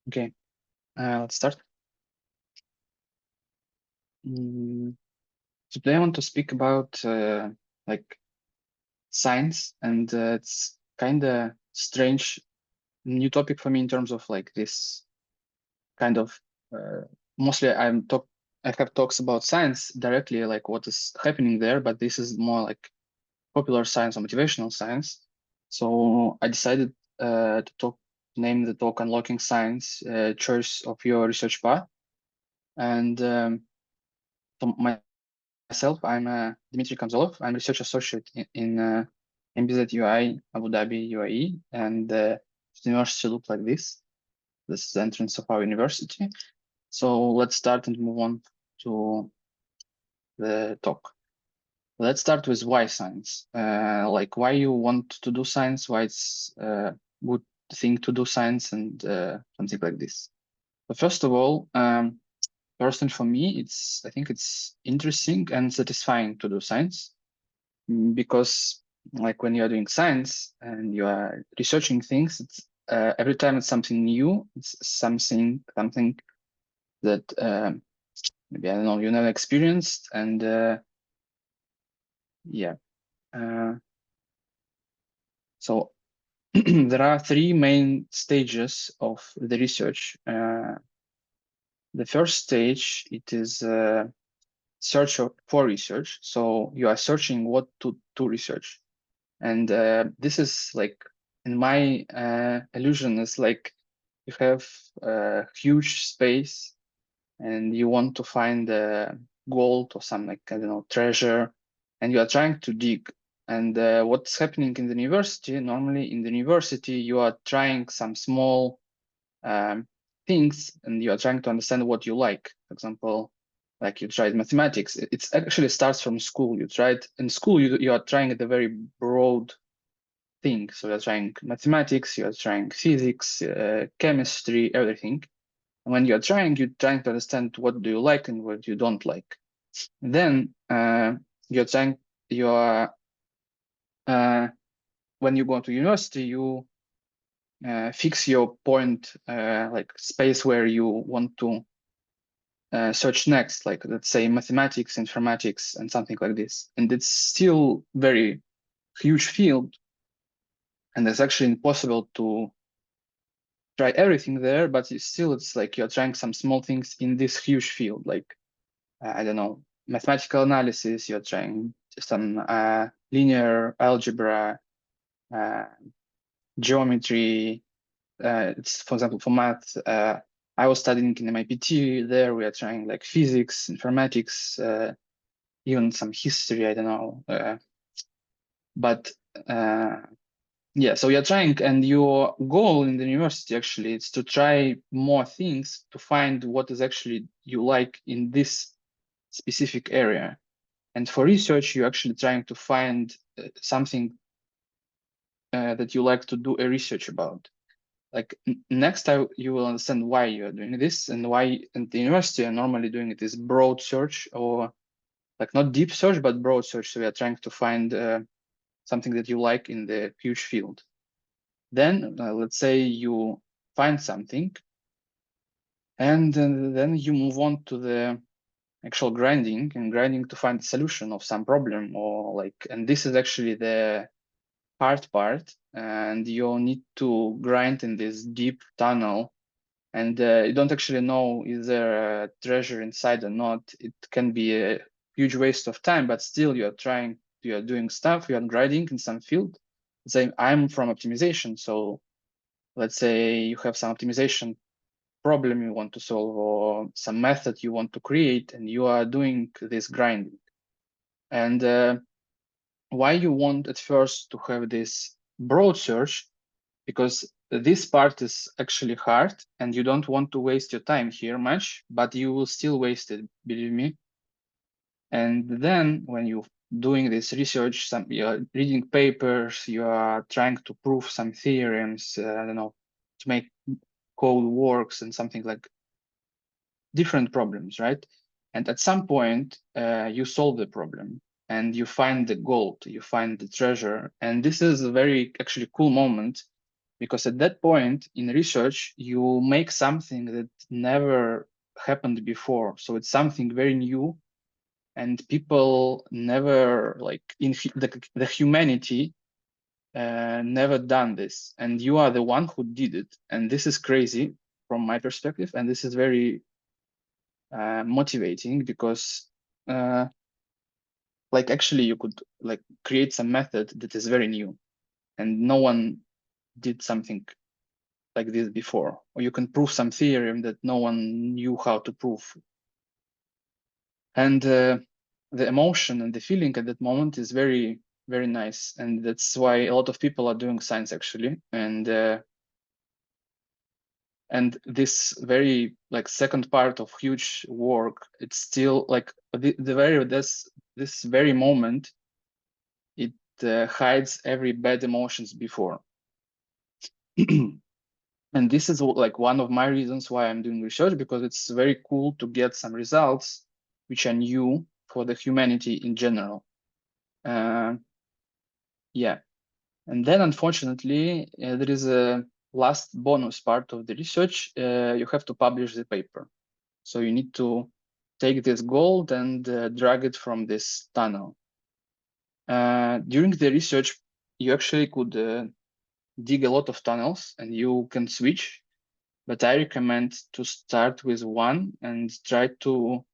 Okay, let's start. Today I want to speak about like science, and it's kind of strange new topic for me in terms of like this kind of mostly I have talks about science directly, like what is happening there, but this is more like popular science or motivational science. So I decided to name the talk "Unlocking Science: Choice of Your Research Path," and so myself, I'm Dmitry Kamzolov. I'm research associate in MBZ UI, Abu Dhabi, UAE, and the university looks like this. This is the entrance of our university. So let's start and move on to the talk. Let's start with why science. Like why you want to do science, why it's a good thing to do science, and something like this. But first of all, personally for me, I think it's interesting and satisfying to do science. Because like when you are doing science and you are researching things, it's every time it's something new. It's something that maybe I don't know you never experienced, and yeah. So there are three main stages of the research. The first stage, it is search for research. So you are searching what to research. And this is like, in my illusion, is like you have a huge space and you want to find gold or some, like, I don't know, treasure, and you are trying to dig. And what's happening in the university, normally in the university, you are trying some small things and you are trying to understand what you like. For example, like you tried mathematics. It's actually starts from school. You tried in school, you are trying at a very broad thing. So you're trying mathematics, you're trying physics, chemistry, everything. And when you're trying to understand what do you like and what you don't like. And then you're when you go to university, you fix your point, like space where you want to search next, like let's say mathematics, informatics, and something like this. And it's still very huge field, and it's actually impossible to try everything there, but it's like you're trying some small things in this huge field, like I don't know, mathematical analysis. You're trying some linear algebra, uh, geometry. It's, for example, for math. I was studying in MIPT. There we are trying like physics, informatics, even some history. I don't know, but yeah, so you're trying, and your goal in the university actually is to try more things to find what is actually you like in this specific area. And for research, you're actually trying to find something that you like to do a research about. Like next time you will understand why you're doing this and why in the university are normally doing it is broad search, or like not deep search, but broad search. So we are trying to find something that you like in the huge field. Then let's say you find something, and then you move on to the actual grinding to find the solution of some problem, or like, and this is actually the hard part, and you need to grind in this deep tunnel, and you don't actually know is there a treasure inside or not. It can be a huge waste of time, but still you are doing stuff, you are grinding in some field. Say I'm from optimization, so let's say you have some optimization problem you want to solve, or some method you want to create, and you are doing this grinding. And why you want at first to have this broad search, because this part is actually hard and you don't want to waste your time here much, but you will still waste it, believe me. And then when you doing this research, you're reading papers, you are trying to prove some theorems, I don't know, to make code works and something like different problems, right? And at some point, you solve the problem and you find the gold, you find the treasure. And this is a very actually cool moment because at that point in research, you make something that never happened before. So it's something very new, and people never, like, in the humanity never done this, and you are the one who did it. And this is crazy from my perspective, and this is very motivating, because like, actually you could, like, create some method that is very new and no one did something like this before, or you can prove some theorem that no one knew how to prove. And the emotion and the feeling at that moment is very, very nice, and that's why a lot of people are doing science, actually. And this very, like, second part of huge work, it's still like this very moment, it hides every bad emotions before. And this is, like, one of my reasons why I'm doing research, because it's very cool to get some results which are new for the humanity in general. Yeah. And then, unfortunately, there is a last bonus part of the research. You have to publish the paper. So you need to take this gold and drag it from this tunnel. During the research, you actually could dig a lot of tunnels, and you can switch, but I recommend to start with one and try to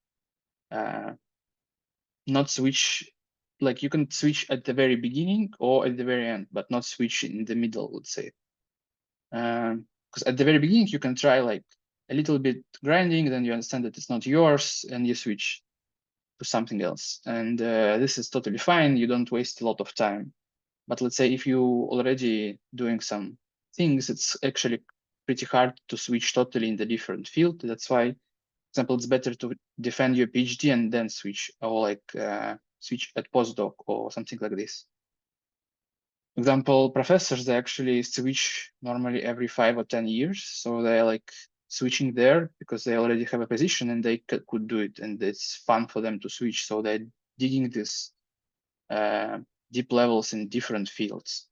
not switch. Like, you can switch at the very beginning or at the very end, but not switch in the middle, let's say. Because at the very beginning, you can try, like, a little bit grinding, then you understand that it's not yours, and you switch to something else. And this is totally fine. You don't waste a lot of time. But let's say if you already doing some things, it's actually pretty hard to switch totally in the different field. That's why, for example, it's better to defend your PhD and then switch, or like switch at postdoc or something like this. For example, professors, they actually switch normally every 5 or 10 years. So they're like switching there because they already have a position and they could do it, and it's fun for them to switch. So they're digging this deep levels in different fields.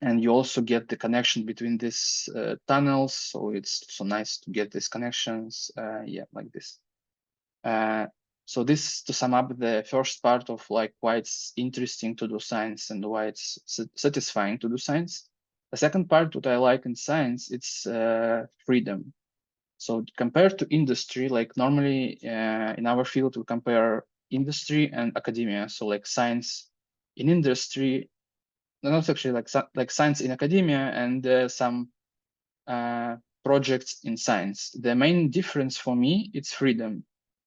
And you also get the connection between these tunnels. So it's so nice to get these connections, yeah, like this. So this, to sum up the first part of, like, why it's interesting to do science and why it's satisfying to do science. The second part, what I like in science, it's freedom. So compared to industry, like, normally in our field, we compare industry and academia. So, like, science in industry, not actually, like science in academia, and some projects in science. The main difference for me, it's freedom,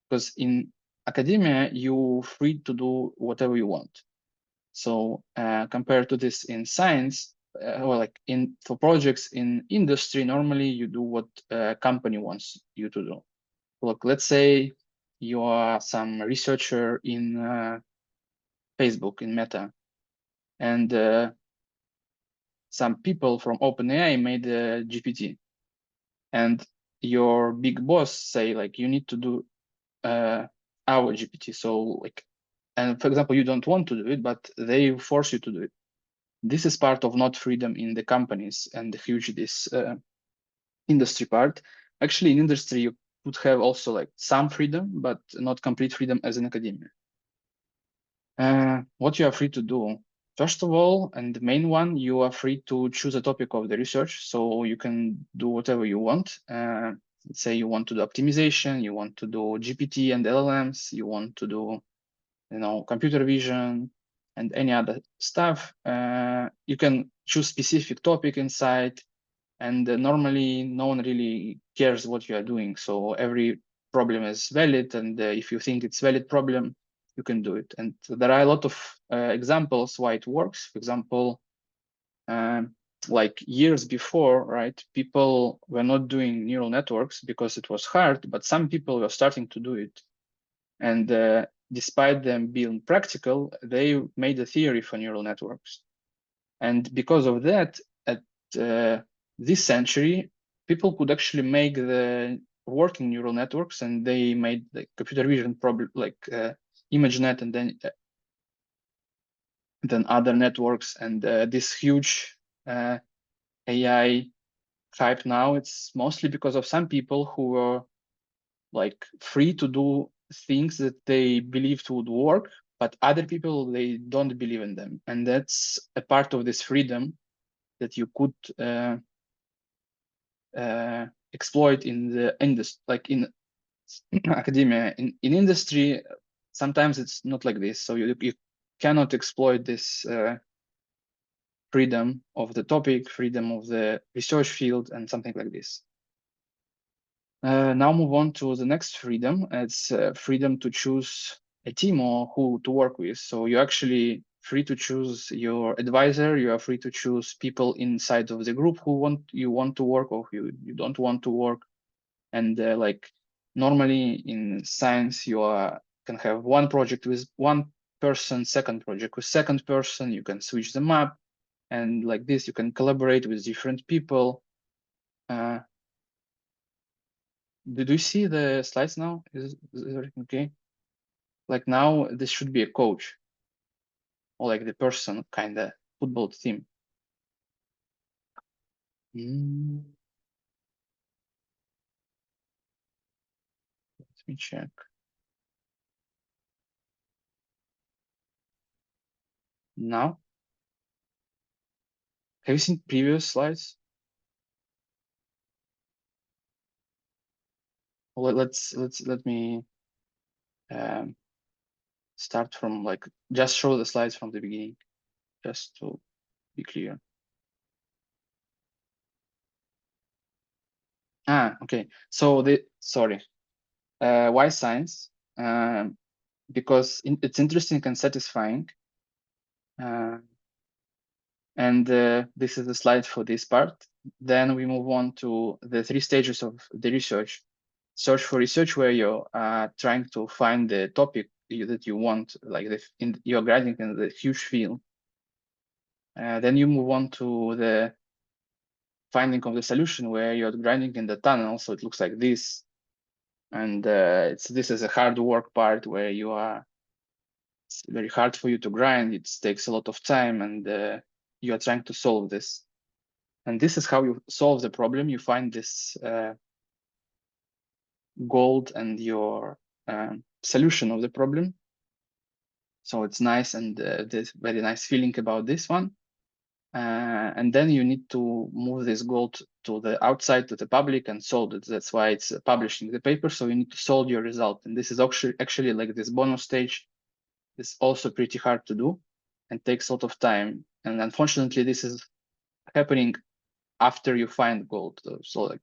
because in academia, you're free to do whatever you want. So compared to this in science, or like for projects in industry, normally you do what a company wants you to do. Look, let's say you are some researcher in Facebook, in Meta, and some people from OpenAI made a GPT, and your big boss say, like, you need to do our GPT. So, like, and for example, you don't want to do it, but they force you to do it. This is part of not freedom in the companies and huge this industry part. Actually, in industry, you could have also, like, some freedom, but not complete freedom as in academia. What you are free to do? First of all, and the main one, you are free to choose a topic of the research. So you can do whatever you want. Let's say you want to do optimization, you want to do GPT and LLMs, you want to do, computer vision and any other stuff. You can choose specific topic inside, and normally no one really cares what you are doing. So every problem is valid, and if you think it's valid problem, you can do it. And there are a lot of examples why it works. For example, like years before, right, people were not doing neural networks because it was hard, but some people were starting to do it. And despite them being practical, they made a theory for neural networks. And because of that, at this century, people could actually make the working neural networks, and they made the computer vision problem, like ImageNet, and then other networks, and this huge AI hype now, it's mostly because of some people who are like free to do things that they believed would work, but other people, they don't believe in them. And that's a part of this freedom that you could exploit in the industry, like in academia. In industry, sometimes it's not like this. So you cannot exploit this freedom of the topic, freedom of the research field, and something like this. Now move on to the next freedom. It's freedom to choose a team or who to work with. So you're actually free to choose your advisor. You are free to choose people inside of the group who you want to work or who you don't want to work. And like normally in science, can have one project with one person, second project with second person. You can switch them up, and like this, you can collaborate with different people. Did you see the slides now? Is everything okay? Like now, this should be a coach or like the person, kind of football team. Let me check. Now, have you seen previous slides? Well, let me start from like just show the slides from the beginning, just to be clear. Okay. So sorry. Why science? Because it's interesting and satisfying. And this is the slide for this part. Then we move on to the 3 stages of the research. Search for research, where you're trying to find the topic that you want, like you're grinding in the huge field. Then you move on to the finding of the solution, where you're grinding in the tunnel, so it looks like this. And this is a hard work part where it's very hard for you to grind. It takes a lot of time, and you are trying to solve this. And this is how you solve the problem. You find this gold and your solution of the problem. So it's nice, and there's very nice feeling about this one. And then you need to move this gold to the outside, to the public, and solve it. That's why it's publishing the paper. So you need to solve your result. And this is actually like this bonus stage. It's also pretty hard to do and takes a lot of time. And unfortunately, this is happening after you find gold. So like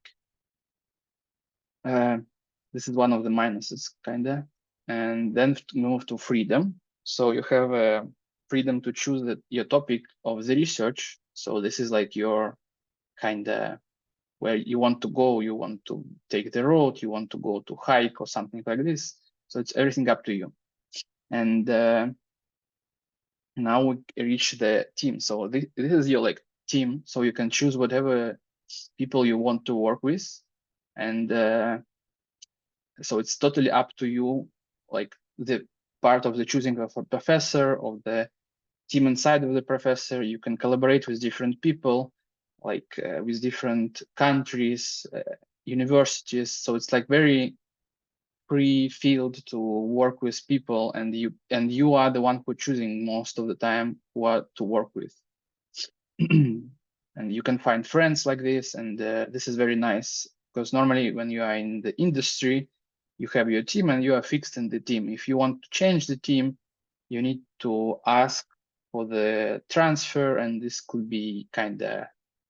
this is one of the minuses, kinda. And then move to freedom. So you have freedom to choose your topic of the research. So this is like your kinda where you want to go. You want to take the road. You want to go to hike or something like this. So it's everything up to you. And now we reach the team. So this is your like team. So you can choose whatever people you want to work with, and so it's totally up to you, like the part of the choosing of a professor, of the team inside of the professor. You can collaborate with different people, like with different countries, universities. So it's like very free field to work with people, and you are the one who choosing most of the time what to work with. And you can find friends like this, and this is very nice, because normally when you are in the industry, you have your team and you are fixed in the team. If you want to change the team, you need to ask for the transfer, and this could be kind of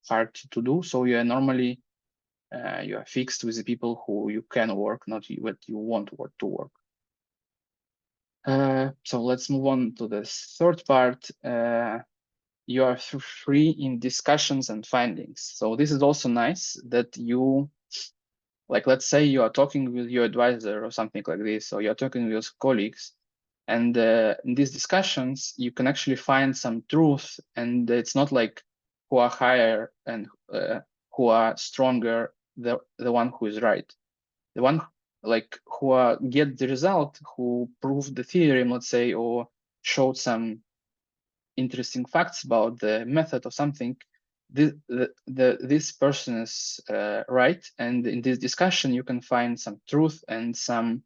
hard to do. So you are normally you are fixed with the people who you can work, not what you want to work. So let's move on to the third part. You are free in discussions and findings. So this is also nice that you, like, let's say you are talking with your advisor or something like this, or you're talking with your colleagues, and in these discussions, you can actually find some truth, and it's not like who are higher and who are stronger, the one who is right. The one like who get the result, who proved the theorem, let's say, or showed some interesting facts about the method or something, this person is right, and in this discussion you can find some truth and some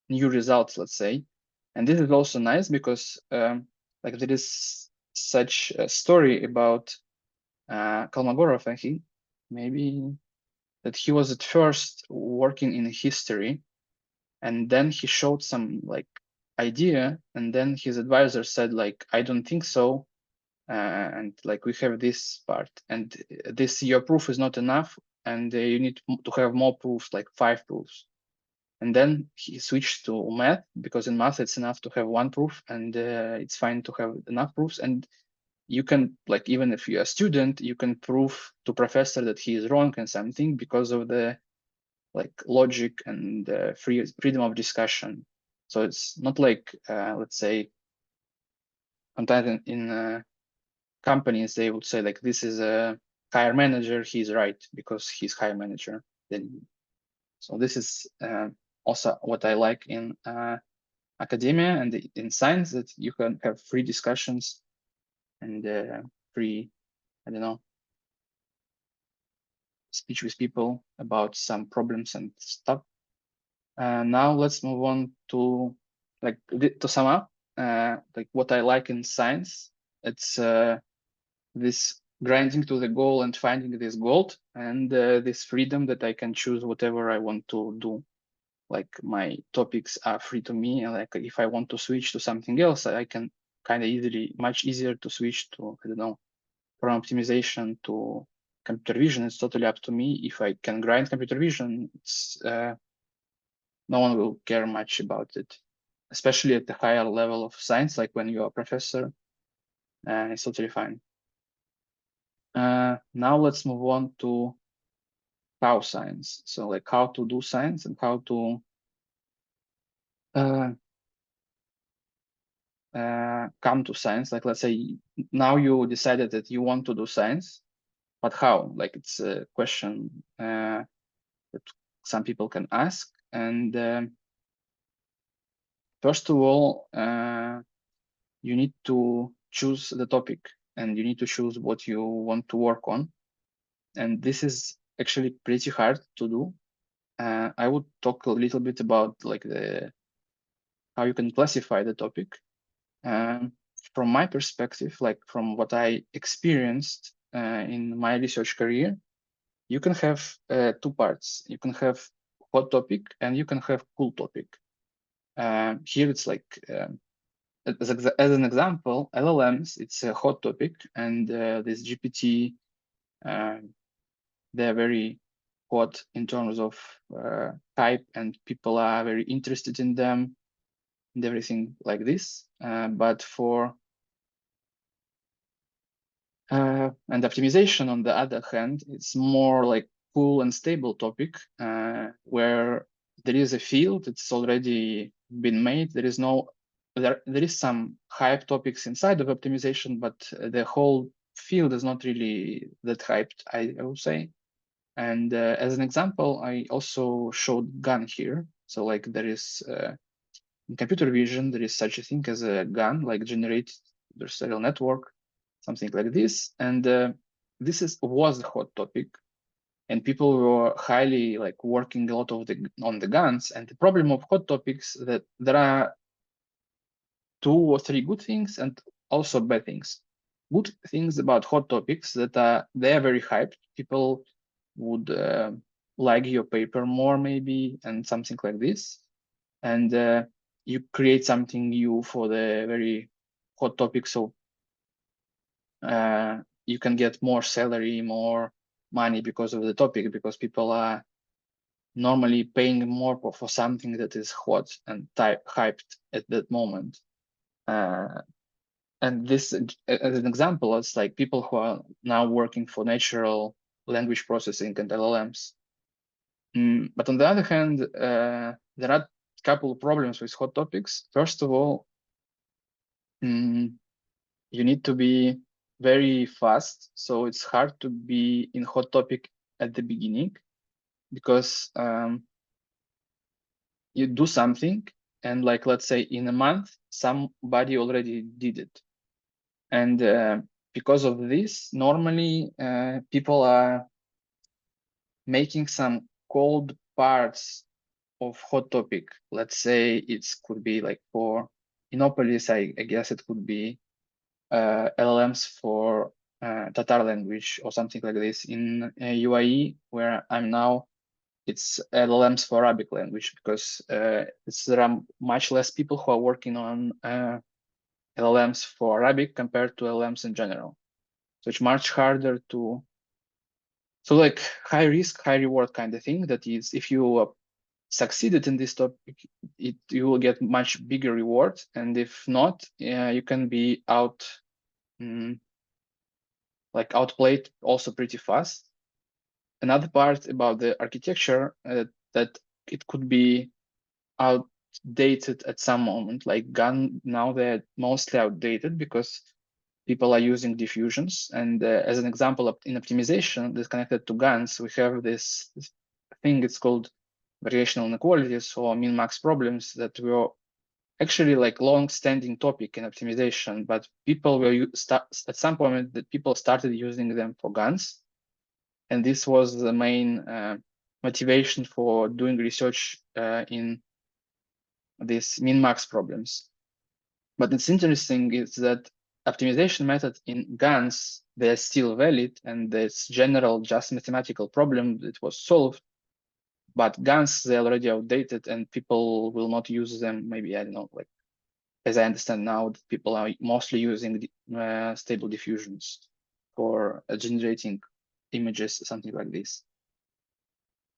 new results, let's say. And this is also nice because like there is such a story about Kolmogorov, I think, maybe, that he was at first working in history, and then he showed some like idea, and then his advisor said like, I don't think so, and like we have this part, and this your proof is not enough, and you need to have more proofs, like 5 proofs. And then he switched to math, because in math it's enough to have 1 proof, and it's fine to have enough proofs. And you can, like, even if you're a student, you can prove to professor that he is wrong in something because of the like logic and freedom of discussion. So it's not like let's say sometimes in companies they would say like, this is a hire manager, he's right because he's hire manager. Then so this is also what I like in academia and in science, that you can have free discussions and free, I don't know, speech with people about some problems and stuff. Now let's move on to like to sum up like what I like in science. It's this grinding to the goal and finding this gold, and this freedom that I can choose whatever I want to do. Like my topics are free to me, and like if I want to switch to something else, I can kind of easily, much easier to switch to, I don't know, from optimization to computer vision. It's totally up to me. If I can grind computer vision, it's no one will care much about it, especially at the higher level of science, like when you're a professor, it's totally fine. Now let's move on to how science. So like how to do science and how to come to science. Like, let's say now you decided that you want to do science, but how? Like, it's a question that some people can ask. And first of all, you need to choose the topic, and you need to choose what you want to work on. And this is actually pretty hard to do. I would talk a little bit about like how you can classify the topic. From my perspective, like from what I experienced in my research career, you can have 2 parts. You can have hot topic and you can have cool topic. Here it's like, as an example, LLMs, it's a hot topic, and this GPT, they're very hot in terms of hype, and people are very interested in them and everything like this. But for and optimization, on the other hand, it's more like cool and stable topic where there is a field, it's already been made. There is no, there is some hype topics inside of optimization, but the whole field is not really that hyped, I would say. And as an example, I also showed GAN here. So like there is in computer vision, there is such a thing as a GAN, like generated adversarial network, something like this. And this was the hot topic, and people were highly like working a lot of on the GANs. And the problem of hot topics that there are 2 or 3 good things and also bad things. Good things about hot topics that they are very hyped. People would like your paper more maybe, and something like this. And you create something new for the very hot topic, so you can get more salary, more money because of the topic, because people are normally paying more for something that is hot and hyped at that moment. And this, as an example, it's like people who are now working for natural language processing and LLMs. But on the other hand, there are a couple of problems with hot topics. First of all, you need to be very fast. So it's hard to be in hot topic at the beginning, because you do something, and like, let's say in a month, somebody already did it. And because of this, normally people are making some cold parts of hot topic. Let's say it could be like for Innopolis, I guess it could be LLMs for Tatar language or something like this. In UAE, where I'm now, it's LLMs for Arabic language, because there are much less people who are working on LLMs for Arabic compared to LLMs in general. So it's much harder to, so like high risk, high reward kind of thing. That is, if you succeeded in this topic, you will get much bigger reward, and if not, you can be outplayed also pretty fast. Another part about the architecture, that it could be outdated at some moment. Like GAN, now they're mostly outdated because people are using diffusions. And as an example in optimization that's connected to GANs, we have this thing, it's called variational inequalities or min-max problems, that were actually like long-standing topic in optimization, but people were at some point that people started using them for GANs. And this was the main motivation for doing research in these min-max problems. But it's interesting is that optimization method in GANs, they're still valid, and this general just mathematical problem that was solved. But GANs, they're already outdated, and people will not use them. Maybe, I don't know, like, as I understand now, people are mostly using stable diffusions for generating images, something like this.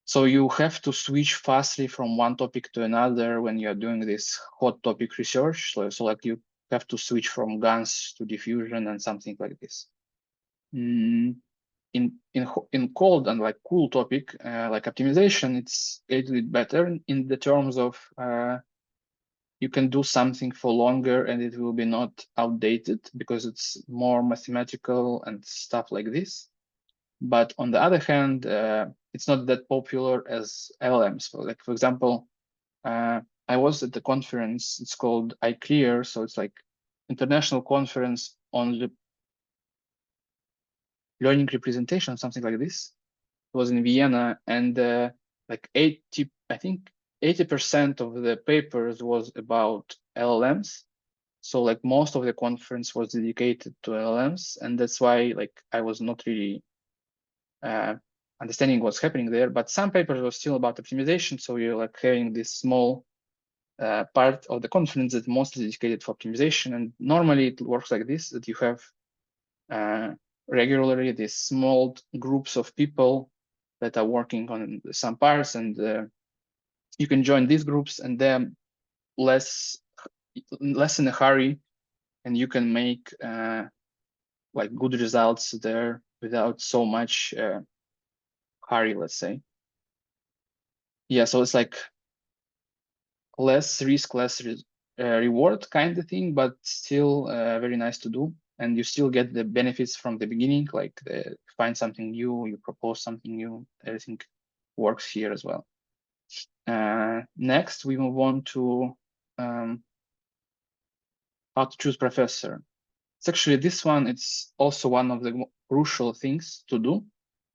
So you have to switch fastly from one topic to another when you're doing this hot topic research. So like you have to switch from GANs to diffusion and something like this. In cold and like cool topic, like optimization, it's a little bit better in the terms of you can do something for longer and it will be not outdated because it's more mathematical and stuff like this. But on the other hand, it's not that popular as LLMs. So like, for example, I was at the conference, it's called iClear. So it's like international conference on learning representation, something like this. It was in Vienna, and like 80% of the papers was about LLMs. So like most of the conference was dedicated to LLMs, and that's why like I was not really understanding what's happening there. But some papers were still about optimization. So you're like having this small part of the conference that mostly dedicated for optimization. And normally it works like this, that you have regularly these small groups of people that are working on some parts, and you can join these groups, and they're less in a hurry, and you can make like good results there without so much hurry, let's say. Yeah, so it's like less risk, less reward kind of thing, but still very nice to do. And you still get the benefits from the beginning, like find something new, you propose something new, everything works here as well. Next, we move on to how to choose professor. It's actually this one, it's also one of the crucial things to do.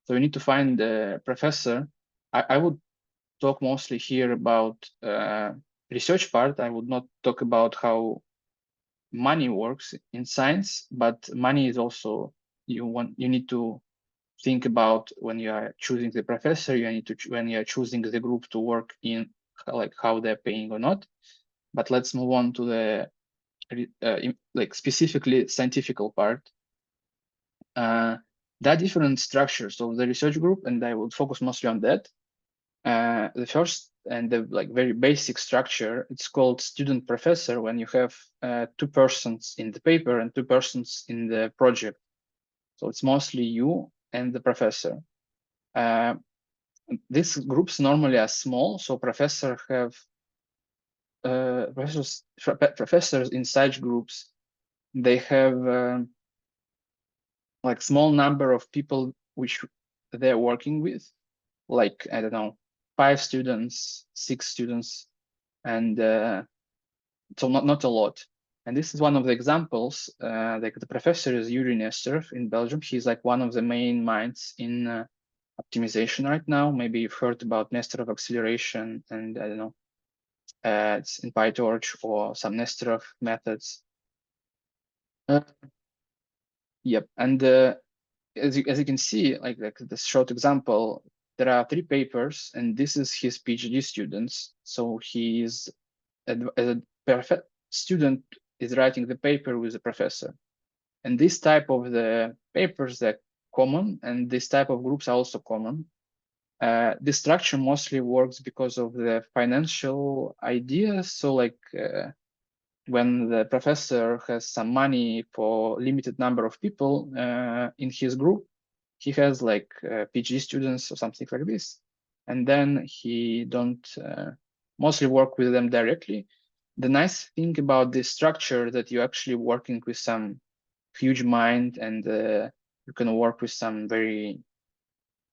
So you need to find a professor. I would talk mostly here about research part. I would not talk about how money works in science, but money is also, you need to think about when you are choosing the professor, you need to, when you are choosing the group to work in, like how they're paying or not. But let's move on to the like specifically scientific part. There are different structures of the research group, and I would focus mostly on that. The first and the like very basic structure, it's called student professor, when you have 2 persons in the paper and 2 persons in the project. So it's mostly you and the professor. These groups normally are small, so professors in such groups, they have like small number of people which they're working with, like, I don't know, 5 students, 6 students, and so not a lot. And this is one of the examples. Like the professor is Yuri Nesterov in Belgium. He's like one of the main minds in optimization right now. Maybe you've heard about Nesterov acceleration, and I don't know, it's in PyTorch or some Nesterov methods. Yep, and as you can see, like this short example, there are 3 papers, and this is his PhD students. So he's as a perfect student is writing the paper with the professor. And this type of the papers, they're common, and this type of groups are also common. This structure mostly works because of the financial ideas. So like when the professor has some money for limited number of people in his group, he has like PhD students or something like this. And then he don't mostly work with them directly. The nice thing about this structure that you're actually working with some huge mind, and you can work with some very,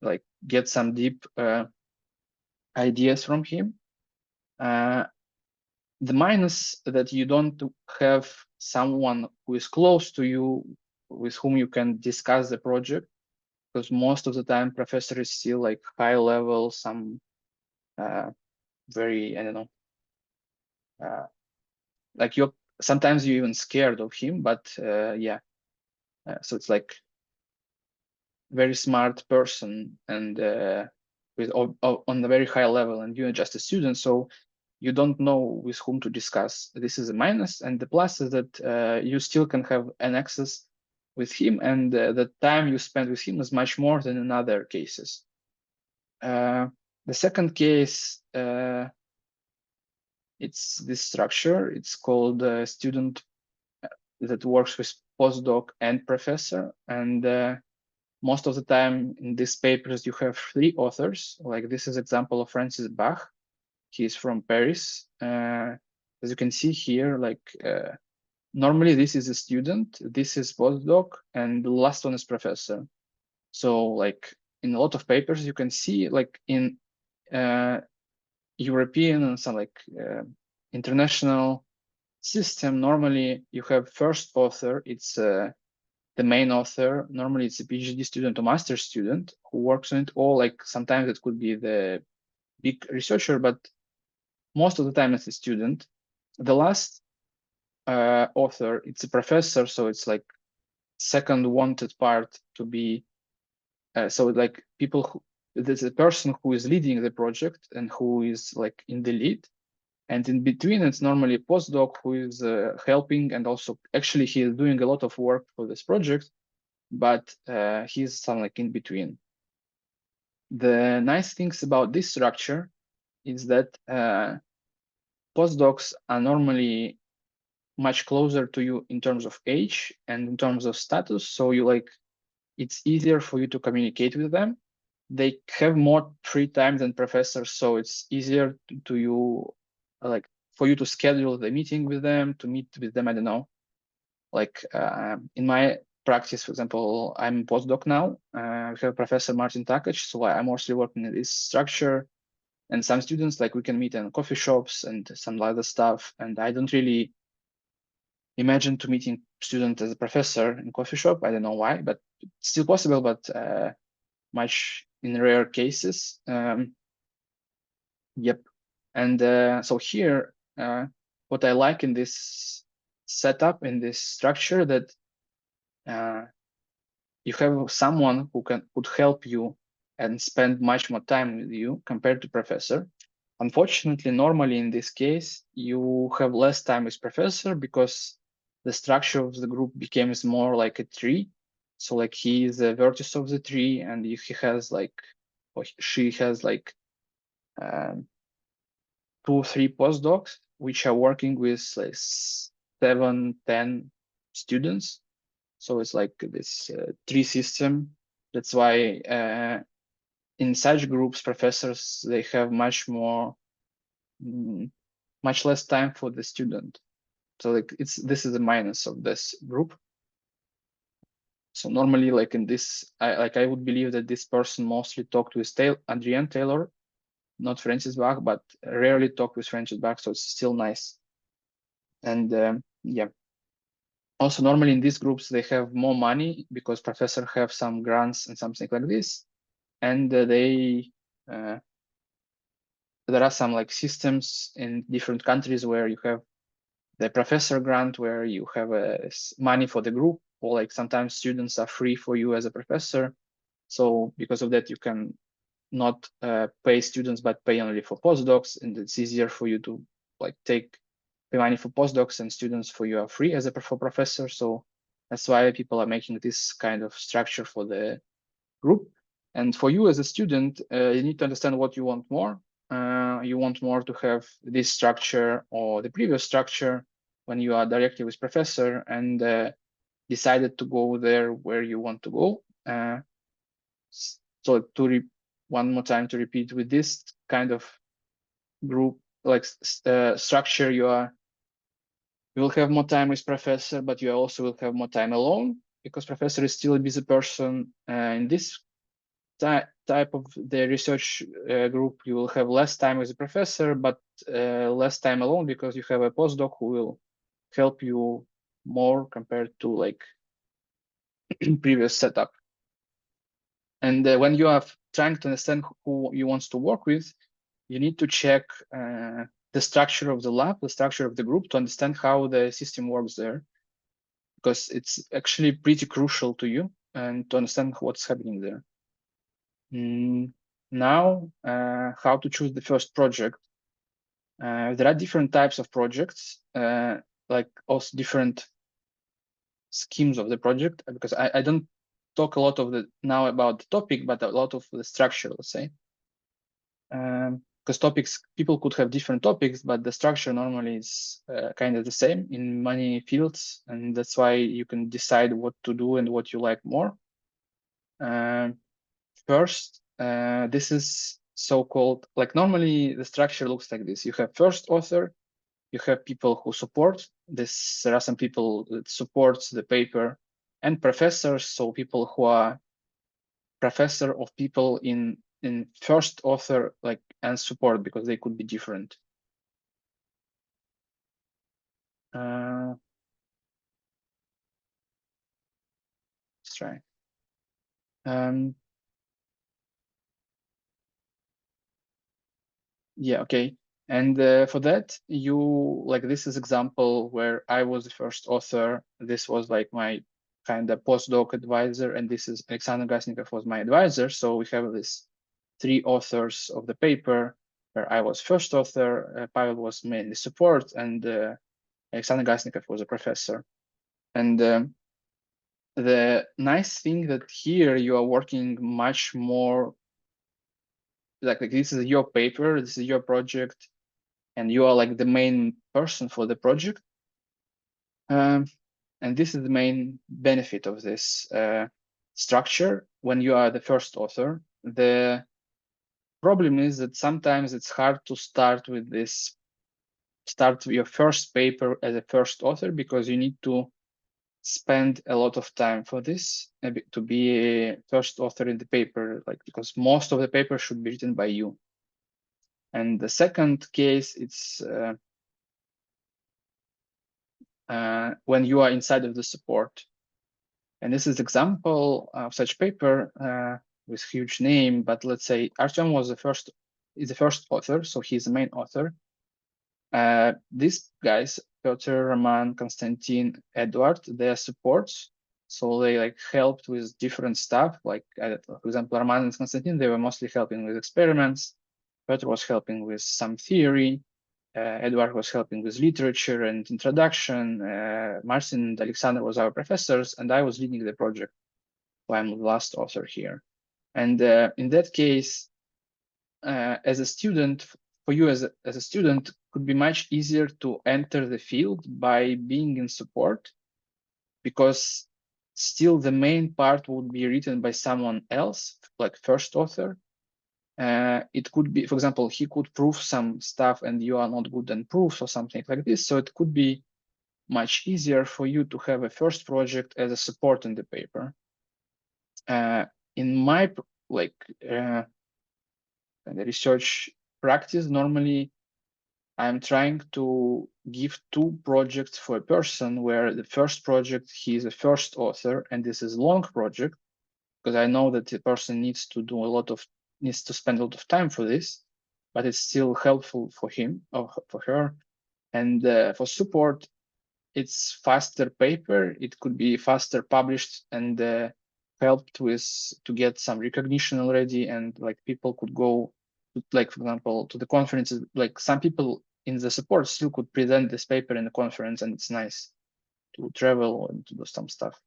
like, get some deep ideas from him. The minus that you don't have someone who is close to you with whom you can discuss the project, because most of the time professor is still like high level, some very, I don't know, like you're sometimes you're even scared of him, but yeah, so it's like very smart person, and with on a very high level, and you're just a student, so you don't know with whom to discuss. This is a minus, and the plus is that you still can have an access with him, and the time you spend with him is much more than in other cases. The second case, it's this structure. It's called student that works with postdoc and professor, and most of the time in these papers you have 3 authors. Like this is example of Francis Bach. He's from Paris. As you can see here, like normally this is a student, this is postdoc, and the last one is professor. So like in a lot of papers you can see, like in European and some like international system, normally you have first author, it's the main author. Normally it's a PhD student or master student who works on it, or like sometimes it could be the big researcher, but most of the time it's a student. The last author, it's a professor, so it's like second wanted part to be, so like people who, there's a person who is leading the project and who is like in the lead. And in between, it's normally a postdoc who is helping, and also actually he is doing a lot of work for this project, but he's some like in between. The nice things about this structure is that postdocs are normally much closer to you in terms of age and in terms of status. So you like, it's easier for you to communicate with them. They have more free time than professors, so it's easier to you, like for you to schedule the meeting with them, to meet with them. I don't know, like in my practice, for example, I'm a postdoc now. We have Professor Martin Takac, so I'm mostly working in this structure. And some students, like we can meet in coffee shops and some other stuff. And I don't really imagine to meeting student as a professor in coffee shop. I don't know why, but it's still possible, but much in rare cases. Yep. And so here, what I like in this setup, in this structure, that you have someone who could help you and spend much more time with you compared to professor. Unfortunately, normally in this case, you have less time with professor because the structure of the group becomes more like a tree. So like he is the vertex of the tree, and if he has like, or she has like 2, 3 postdocs, which are working with like 7, 10 students. So it's like this tree system. That's why in such groups, professors, they have much more, much less time for the student. So like this is a minus of this group. So normally, like in this, I would believe that this person mostly talked with Adrienne Taylor, not Francis Bach, but rarely talked with Francis Bach. So it's still nice. And yeah, Also, normally in these groups, they have more money because professors have some grants and something like this. And there are some like systems in different countries where you have the professor grant, where you have money for the group, or like sometimes students are free for you as a professor. So because of that, you can not pay students, but pay only for postdocs, and it's easier for you to like pay money for postdocs, and students for you are free as a professor. So that's why people are making this kind of structure for the group. And for you as a student, you need to understand what you want more. You want more to have this structure or the previous structure when you are directly with professor, and decided to go there where you want to go. So one more time to repeat, with this kind of group like structure, you will have more time with professor, but you also will have more time alone, because professor is still a busy person. In this type of the research group, you will have less time with the professor, but less time alone, because you have a postdoc who will help you more compared to like previous setup. And when you are trying to understand who you want to work with, you need to check the structure of the lab, the structure of the group, to understand how the system works there, because it's actually pretty crucial to you and to understand what's happening there. Now, how to choose the first project. There are different types of projects, like also different schemes of the project, because I don't talk a lot of now about the topic, but a lot of the structure, let's say. Because topics, people could have different topics, but the structure normally is kind of the same in many fields, and that's why you can decide what to do and what you like more. First, this is so-called, like normally the structure looks like this. You have first author, you have people who support this. There are some people that supports the paper, and professors, so people who are professor of people in first author, like, and support, because they could be different. Let's try. Yeah, okay. And for that, you like, this is example where I was the first author. This was like my kind of postdoc advisor, and this is Alexander Gasnikov was my advisor. So we have this three authors of the paper, where I was first author, Pavel was mainly support, and Alexander Gasnikov was a professor. And the nice thing that here you are working much more like this is your paper, this is your project, and you are like the main person for the project. And this is the main benefit of this structure when you are the first author. The problem is that sometimes it's hard to start your first paper as a first author, because you need to spend a lot of time for this to be a first author in the paper, like, because most of the paper should be written by you. And the second case, it's when you are inside of the support. And this is example of such paper with huge name, but let's say Artem is the first author, so he's the main author. These guys, Piotr, Roman, Konstantin, Edward, they are supports. So they like helped with different stuff. Like, for example, Roman and Konstantin, they were mostly helping with experiments. Piotr was helping with some theory. Edward was helping with literature and introduction. Marcin and Alexander was our professors, and I was leading the project. So I'm the last author here. And in that case, as a student, for you as a student, could be much easier to enter the field by being in support, because still the main part would be written by someone else, like first author. It could be, for example, he could prove some stuff and you are not good in proofs or something like this. So it could be much easier for you to have a first project as a support in the paper. In my research practice, normally I'm trying to give 2 projects for a person, where the first project, he is a first author, and this is long project, because I know that the person needs to spend a lot of time for this, but it's still helpful for him or for her. And for support, it's faster paper. It could be faster published and helped to get some recognition already. And like people could go to, like, for example, to the conferences. Like some people in the support still could present this paper in the conference, and it's nice to travel and to do some stuff.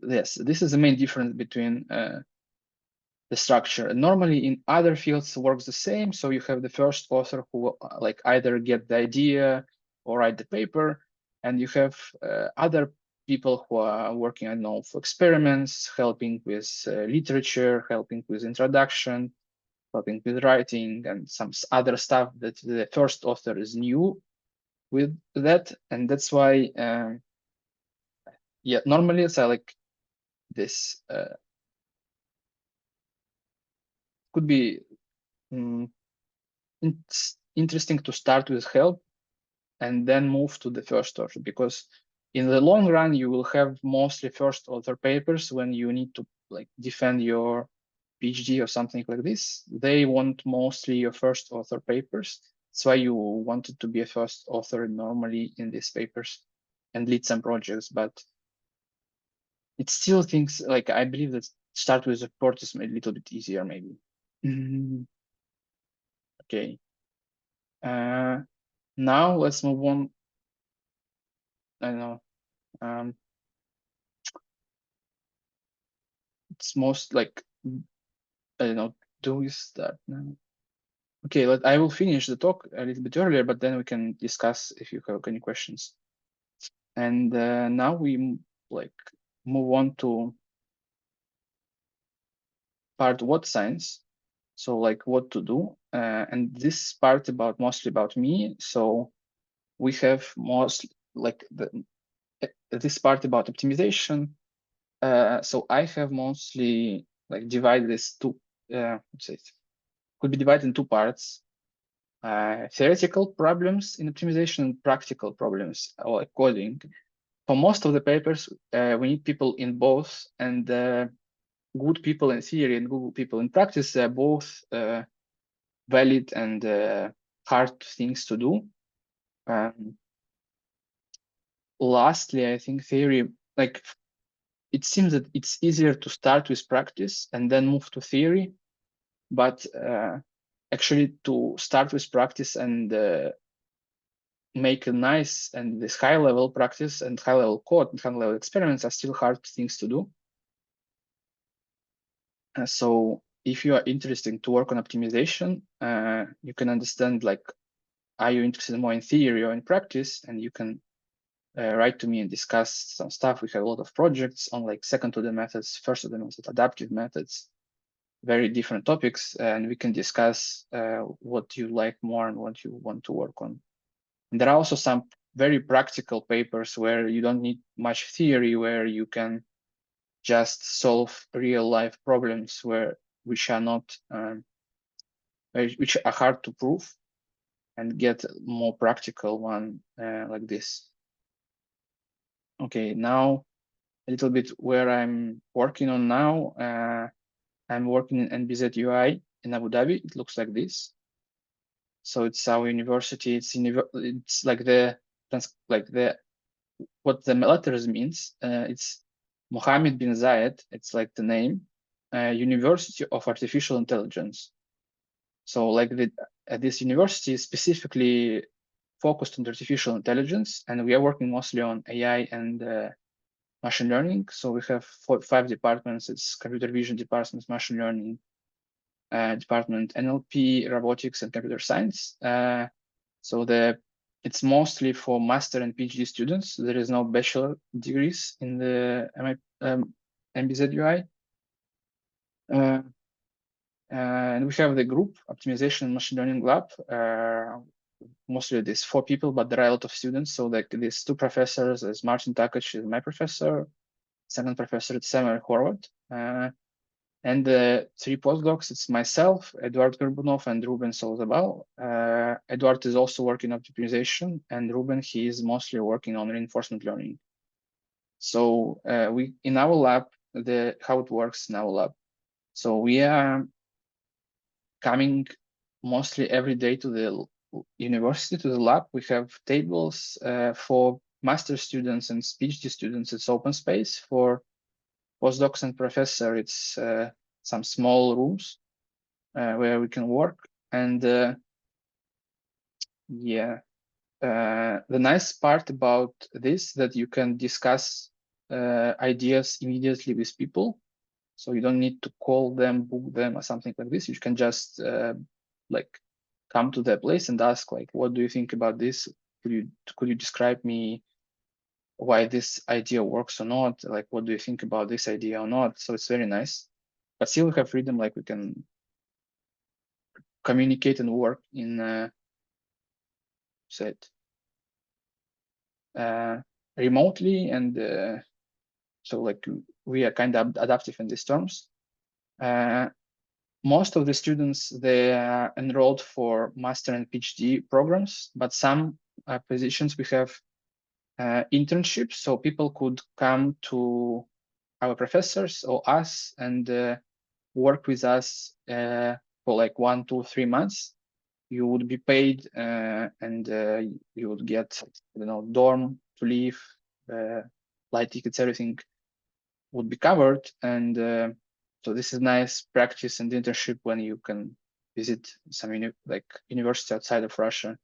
Yes, this is the main difference between the structure. Normally in other fields works the same. So you have the first author who like either get the idea or write the paper, and you have other people who are working, I don't know, for experiments, helping with literature, helping with introduction, helping with writing, and some other stuff that the first author is new with that. And that's why, yeah, normally it's like this could be it's interesting to start with help and then move to the first author, because in the long run you will have mostly first author papers when you need to like defend your PhD or something like this. They want mostly your first author papers. That's why you wanted to be a first author normally in these papers and lead some projects. But it still things like, I believe that start with report is a little bit easier maybe. Okay. Now let's move on. I don't know. It's most like, I don't know, do we start now? Okay, I will finish the talk a little bit earlier, but then we can discuss if you have any questions. And now we like move on to part what science. So like what to do. And this part mostly about me. So we have most like this part about optimization. So I have mostly like divided this could be divided in 2 parts. Theoretical problems in optimization and practical problems, or like coding. For most of the papers, we need people in both, and good people in theory and good people in practice. They're both valid and hard things to do. Lastly, I think theory, like it seems that it's easier to start with practice and then move to theory, but actually to start with practice and make a nice and this high level practice and high level code and high level experiments are still hard things to do. So if you are interested to work on optimization, you can understand like, are you interested more in theory or in practice? And you can write to me and discuss some stuff. We have a lot of projects on like second order methods, first order methods, adaptive methods, very different topics, and we can discuss what you like more and what you want to work on. And there are also some very practical papers where you don't need much theory, where you can just solve real life problems which are not which are hard to prove, and get more practical one like this. Okay, now a little bit where I'm working on now. I'm working in NBZ UI in Abu Dhabi. It looks like this. So it's our university. It's like what the letters means. It's Mohammed bin Zayed. It's like the name, University of Artificial Intelligence. So like this university is specifically focused on artificial intelligence, and we are working mostly on AI and machine learning. So we have 5 departments. It's computer vision department, machine learning department, NLP, robotics, and computer science. So it's mostly for master and PhD students. There is no bachelor degrees in the NBZ UI. And we have the group optimization and machine learning lab. Mostly there's 4 people, but there are a lot of students. So like these 2 professors, there's Martin Takac is my professor, second professor is Samuel Horvath. And the three postdocs, it's myself, Eduard Gorbunov, and Ruben Solzabal. Eduard is also working on optimization, and Ruben, he is mostly working on reinforcement learning. So we in our lab, how it works in our lab. So we are coming mostly every day to the university, to the lab. We have tables for master students and PhD students. It's open space. For postdocs and professor, it's some small rooms where we can work. And yeah, the nice part about this that you can discuss ideas immediately with people. So you don't need to call them, book them, or something like this. You can just like come to their place and ask, like, what do you think about this? Could you describe me why this idea works or not? Like, what do you think about this idea or not? So it's very nice. But still we have freedom, like we can communicate and work in remotely, and so like we are kind of adaptive in these terms. Most of the students, they are enrolled for master and PhD programs, but some positions we have internships, so people could come to our professors or us and work with us for like 1, 2, 3 months. You would be paid and you would get, I don't know, dorm to live, flight tickets, everything would be covered. And so this is nice practice and internship when you can visit some university outside of Russia.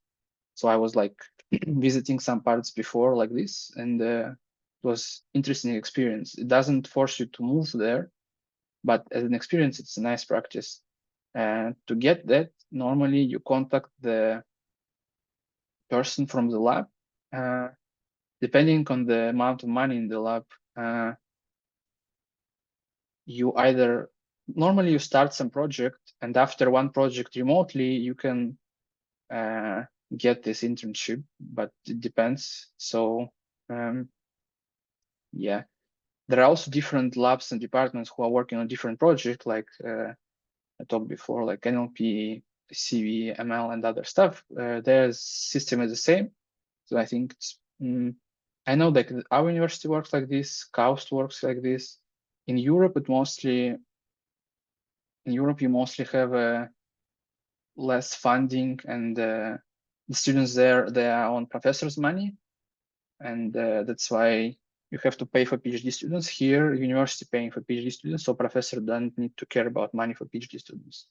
So I was like visiting some parts before like this, and it was interesting experience. It doesn't force you to move there, but as an experience, it's a nice practice. And to get that, normally you contact the person from the lab. Depending on the amount of money in the lab, you either normally you start some project, and after one project remotely, you can get this internship, but it depends. So yeah, there are also different labs and departments who are working on different projects, like I talked before, like NLP, CV, ML, and other stuff. Their system is the same. So I think it's, I know that our university works like this, KAUST works like this. In Europe, you mostly have less funding, and the students there, they are on professors' money, and that's why you have to pay for PhD students. Here, university paying for PhD students, so professor don't need to care about money for PhD students.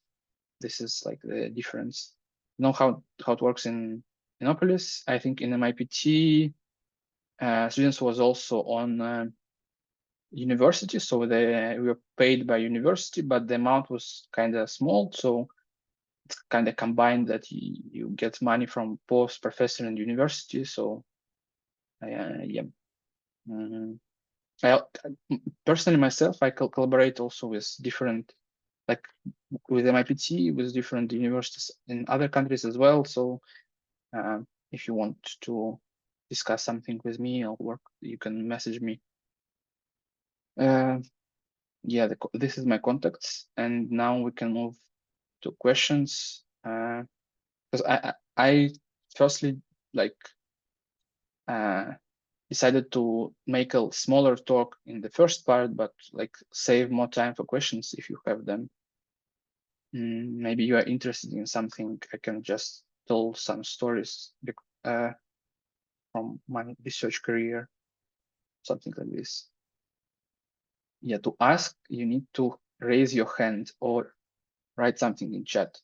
This is like the difference. You know how it works in Innopolis? I think in MIPT, students was also on university, so they were paid by university, but the amount was kind of small, so it's kind of combined that you get money from both professor and university. So yeah. I personally myself, I collaborate also with different, like with MIPT, with different universities in other countries as well. So if you want to discuss something with me or work, you can message me. Yeah, this is my contacts, and now we can move to questions. Because I firstly like decided to make a smaller talk in the first part, but like save more time for questions if you have them. Maybe you are interested in something. I can just tell some stories from my research career, something like this. Yeah, to ask, you need to raise your hand or write something in chat.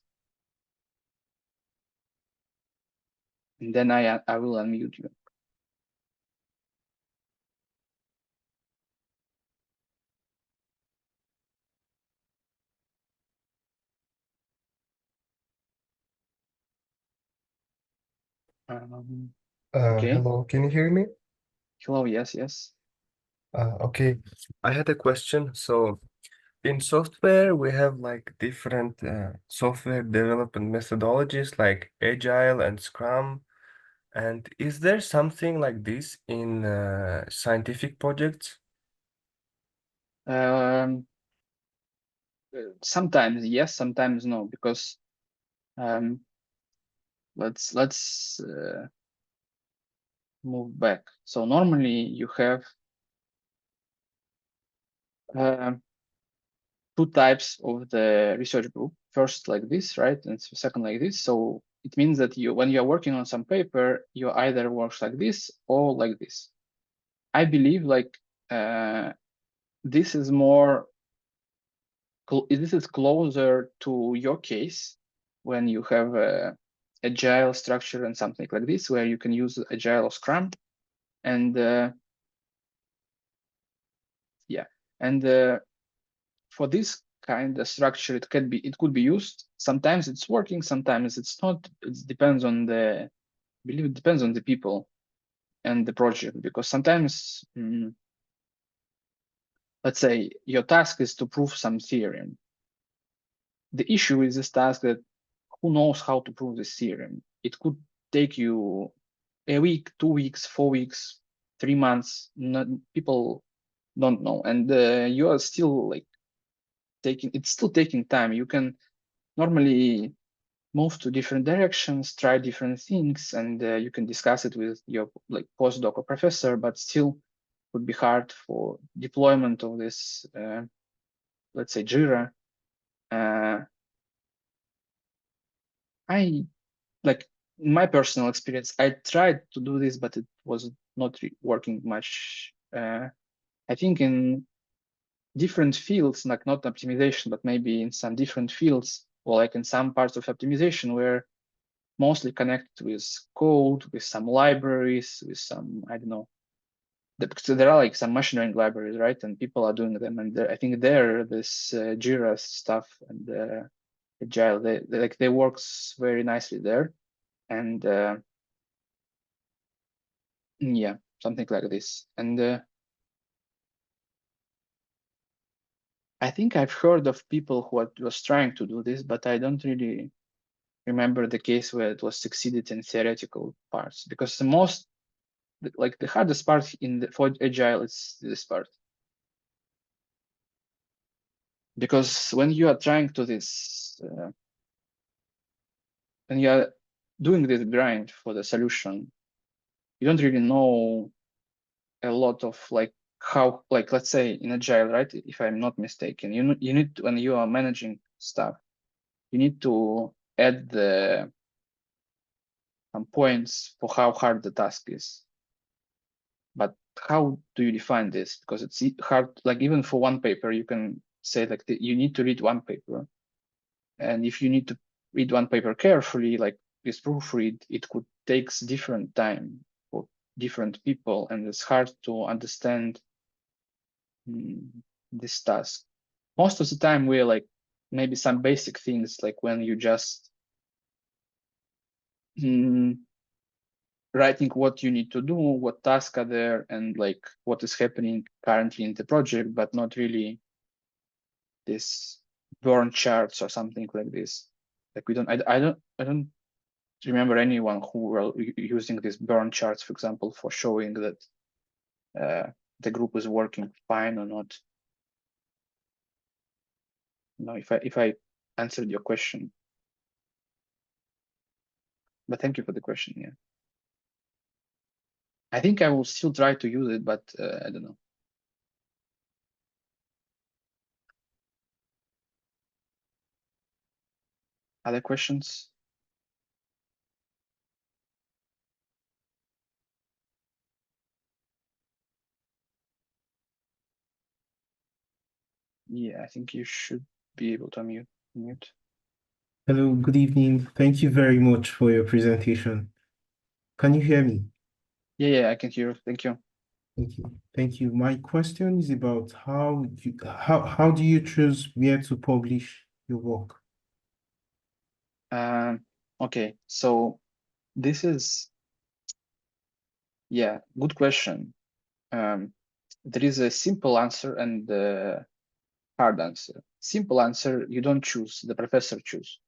And then I will unmute you. Okay. Hello, can you hear me? Hello, yes. Okay, I had a question. So in software, we have like different software development methodologies like Agile and Scrum. And is there something like this in scientific projects? Um, sometimes yes, sometimes no, because let's move back. So normally you have two types of the research group. First like this, right? And second like this. So it means that when you're working on some paper, you either works like this or like this. I believe like this is more, this is closer to your case when you have a agile structure and something like this, where you can use agile or Scrum, and yeah, and for this kind of structure, it could be used. Sometimes it's working, sometimes it's not. It depends on I believe it depends on the people and the project, because sometimes, let's say your task is to prove some theorem. The issue is this task that who knows how to prove this theorem? It could take you a week, 2 weeks, 4 weeks, 3 months. People don't know, and you are still like it's still taking time. You can normally move to different directions, try different things, and you can discuss it with your like postdoc or professor, but still would be hard for deployment of this, let's say Jira. I like in my personal experience, I tried to do this, but it was not working much. I think in different fields, like not optimization, but maybe in some different fields, or like in some parts of optimization, where mostly connected with code, with some libraries, with some, I don't know, because there are like some machine learning libraries, right? And people are doing them. And I think there, this Jira stuff and Agile, they works very nicely there. And yeah, something like this. And I think I've heard of people who was trying to do this, but I don't really remember the case where it was succeeded in theoretical parts, because the hardest part for agile is this part, because when you are trying to this when you are doing this grind for the solution, you don't really know a lot of like how, like let's say in agile, right? If I'm not mistaken, you need to, when you are managing stuff, you need to add some points for how hard the task is. But how do you define this? Because it's hard, like even for one paper, you can say like you need to read one paper. And if you need to read one paper carefully, like this proofread, it could takes different time for different people, and it's hard to understand this task. Most of the time, we're like maybe some basic things, like when you just writing what you need to do, what tasks are there, and like what is happening currently in the project, but not really this burn charts or something like this. Like I don't remember anyone who were using these burn charts, for example, for showing that the group is working fine or not. No, if I answered your question, but thank you for the question. Yeah, I think I will still try to use it, but I don't know. Other questions? Yeah, I think you should be able to mute. Hello, good evening. Thank you very much for your presentation. Can you hear me? Yeah, I can hear. Thank you. Thank you. Thank you. My question is about how do you choose where to publish your work? Okay, so this is, yeah, good question. There is a simple answer and a hard answer. Simple answer, you don't choose, the professor choose,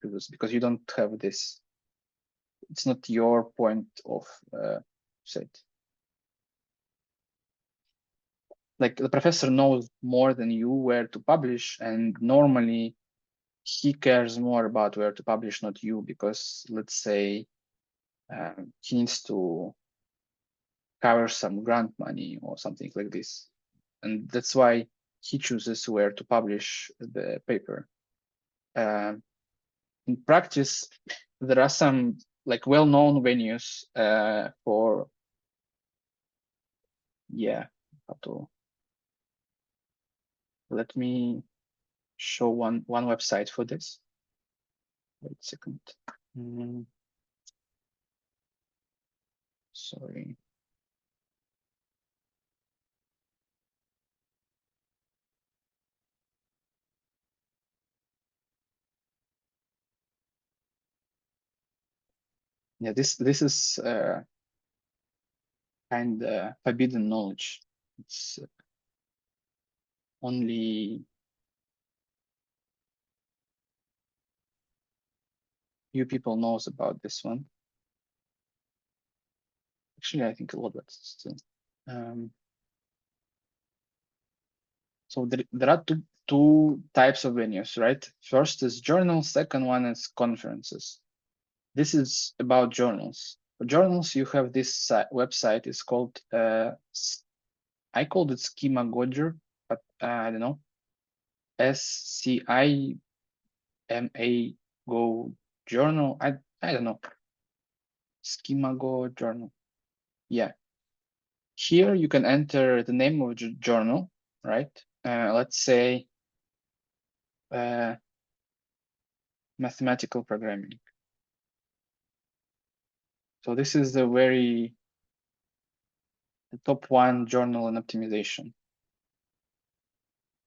because you don't have this. It's not your point of set. like the professor knows more than you where to publish, and normally he cares more about where to publish, not you, because let's say he needs to cover some grant money or something like this. And that's why he chooses where to publish the paper. In practice, there are some like well-known venues for, how to, let me show one website for this. Wait a second. Sorry. Yeah, this is kind of forbidden knowledge. It's only few people knows about this one. Actually, I think a lot, but still. So there are two types of venues, right? First is journals, second one is conferences. This is about journals. For journals, you have this website. It's called, I called it Schema Godger, but I don't know. SCIMA Go Journal. I don't know. Schema Go Journal. Yeah. Here you can enter the name of the journal, right? Let's say mathematical programming. So this is the top one journal in optimization.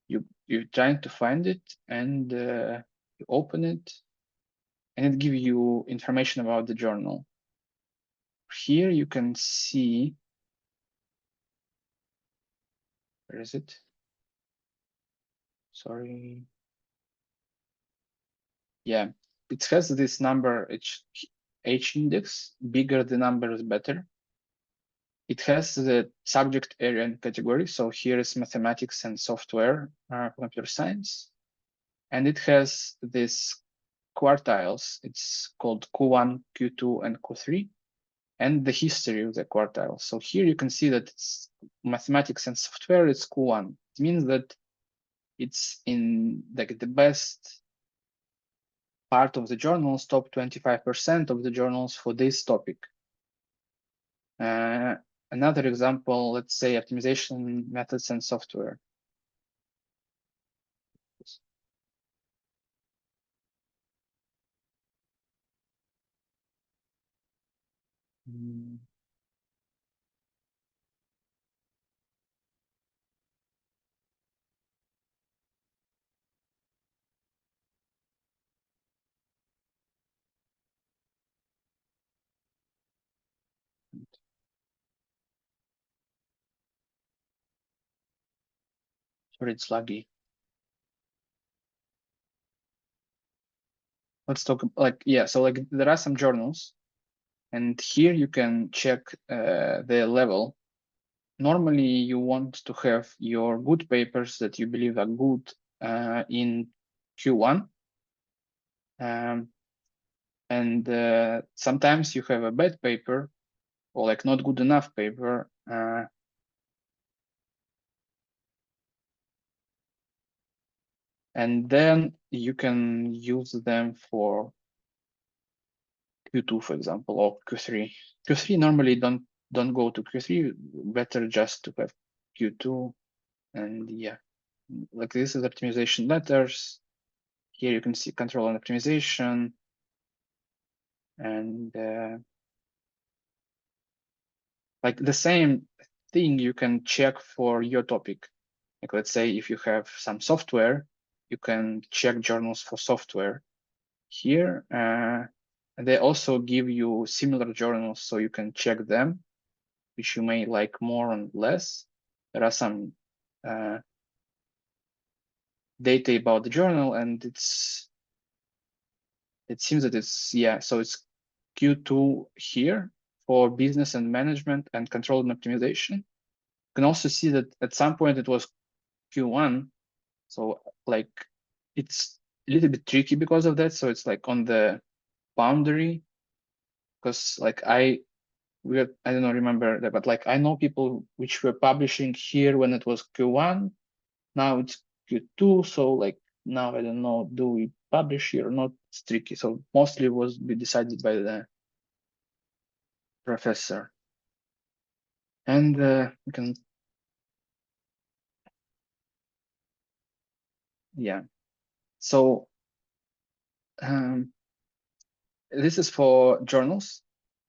You're trying to find it, and you open it, and it gives you information about the journal. Here you can see, where is it? Sorry. Yeah, it has this number H index. Bigger the number is better. It has the subject area and category. So here is mathematics and software, computer science. And it has this quartiles. It's called Q1, Q2, and Q3, and the history of the quartiles. So here you can see that it's mathematics and software, it's Q1. It means that it's in like the best part of the journals, top 25% of the journals for this topic. Another example, let's say optimization methods and software. Sorry, it's laggy. Let's talk so like there are some journals, and here you can check the level. Normally you want to have your good papers that you believe are good in Q1. And sometimes you have a bad paper or like not good enough paper. And then you can use them for Q2, for example, or Q3. Q3 normally don't go to Q3. Better just to have Q2. And yeah, like this is optimization letters. Here you can see control and optimization. And like the same thing you can check for your topic. Like let's say if you have some software, you can check journals for software. Here, they also give you similar journals, so you can check them, which you may like more and less. There are some data about the journal, and it seems that it's, so it's Q2 here for business and management and control and optimization. can also see that at some point it was Q1. So like it's a little bit tricky because of that. So it's like on the boundary, because like I don't know, remember that, but like I know people which were publishing here when it was Q1. Now it's Q2. So like now I don't know, do we publish here or not? It's tricky. So mostly was be decided by the professor. And we can, yeah. So this is for journals.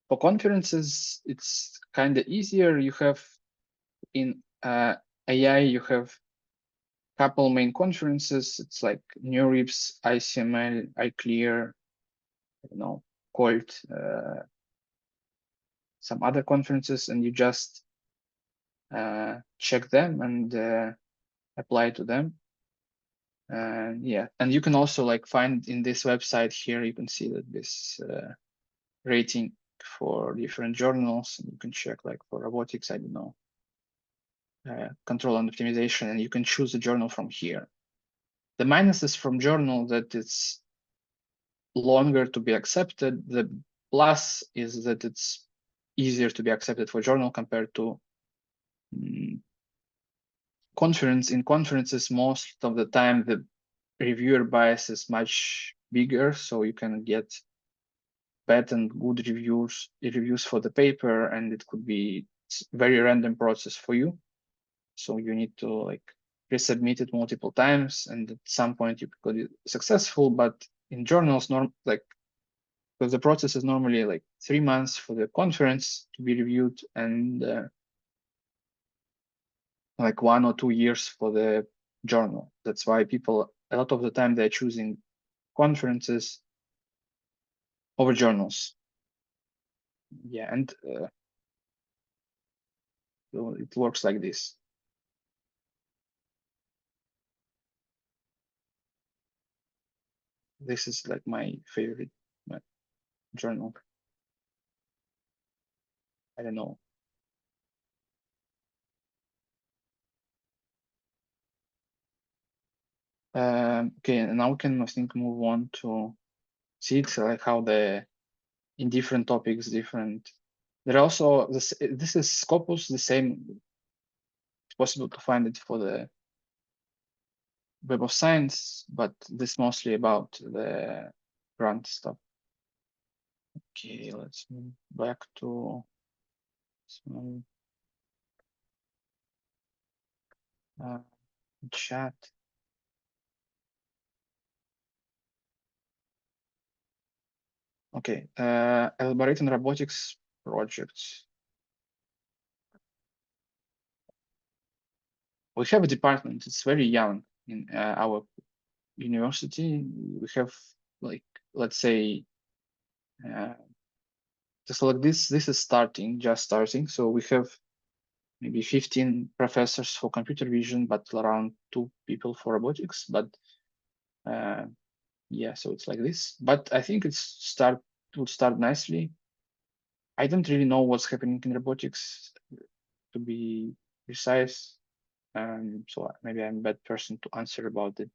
For conferences, it's kind of easier. You have in AI, you have couple main conferences. It's like NeurIPS, ICML, iClear, you know, Colt, some other conferences, and you just check them and apply to them. And yeah, and you can also like find in this website here, you can see that this rating for different journals, and you can check like for robotics, I don't know, control and optimization, and you can choose a journal from here. The minuses from journal that it's longer to be accepted. The plus is that it's easier to be accepted for journal compared to conference. In conferences, most of the time, the reviewer bias is much bigger, so you can get bad and good reviews for the paper, and it could be very random process for you. So you need to like resubmit it multiple times, and at some point you could be successful. But in journals, because the process is normally like 3 months for the conference to be reviewed, and like 1 or 2 years for the journal. That's why people, a lot of the time, they're choosing conferences over journals. Yeah, and so it works like this. This is like my favorite journal. I don't know. Okay, and now we can, I think, move on to see it's like how in different topics, different. There are also this is Scopus, the same. It's possible to find it for the Web of Science, but this mostly about the grant stuff. Okay, let's move back to chat. Okay, elaborate on robotics projects. We have a department. It's very young in our university. We have like, let's say, just like this is just starting. So we have maybe 15 professors for computer vision, but around 2 people for robotics. But yeah, so it's like this. But I think it will start nicely. I don't really know what's happening in robotics, to be precise. So maybe I'm a bad person to answer about it.